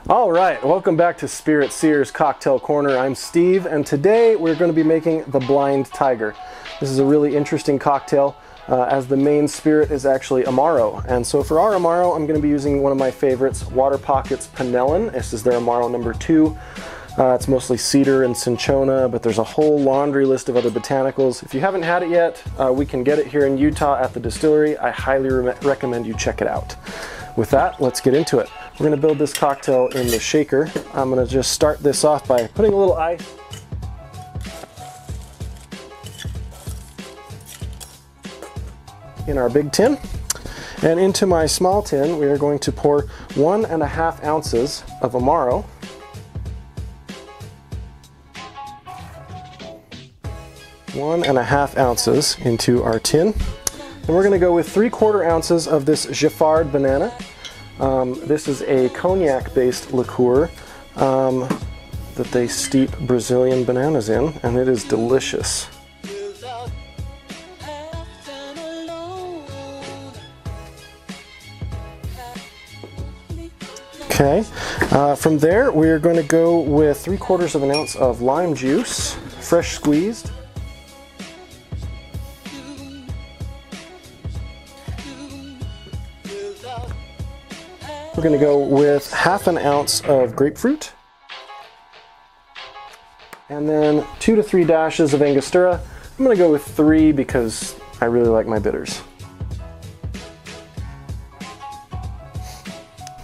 All right, welcome back to Spirit Seers Cocktail Corner. I'm Steve, and today we're going to be making the Blind Tiger. This is a really interesting cocktail, as the main spirit is actually Amaro. And so for our Amaro, I'm going to be using one of my favorites, Water Pockets Panellin. This is their Amaro number 2. It's mostly cedar and cinchona, but there's a whole laundry list of other botanicals. If you haven't had it yet, we can get it here in Utah at the distillery. I highly recommend you check it out. With that, let's get into it. We're going to build this cocktail in the shaker. I'm going to just start this off by putting a little ice in our big tin. And into my small tin, we are going to pour 1.5 ounces of Amaro. One and a half ounces into our tin. And we're going to go with 3/4 ounces of this Giffard banana. This is a cognac-based liqueur that they steep Brazilian bananas in, and it is delicious. Okay, from there we're going to go with 3/4 ounce of lime juice, fresh squeezed. We're going to go with 1/2 ounce of grapefruit, and then 2 to 3 dashes of Angostura. I'm going to go with 3 because I really like my bitters.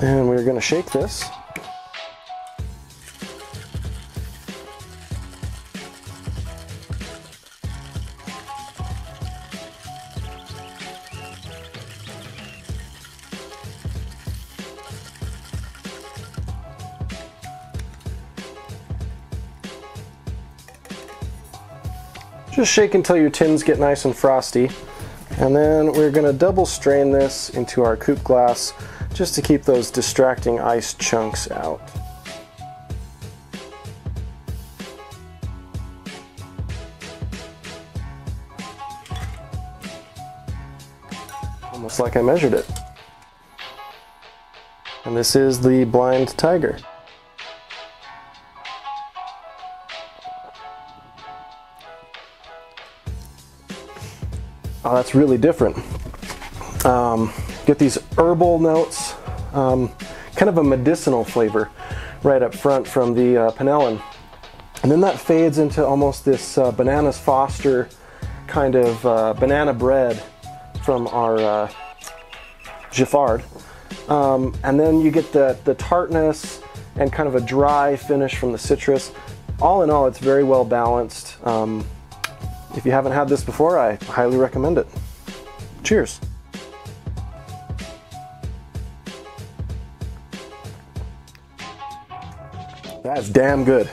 And we're going to shake this. Just shake until your tins get nice and frosty, and then we're going to double strain this into our coupe glass just to keep those distracting ice chunks out. Almost like I measured it. And this is the Blind Tiger. Oh, that's really different. Get these herbal notes, kind of a medicinal flavor right up front from the Panellin. And then that fades into almost this bananas Foster kind of banana bread from our Giffard. And then you get the tartness and kind of a dry finish from the citrus. All in all, it's very well balanced. If you haven't had this before, I highly recommend it. Cheers. That's damn good.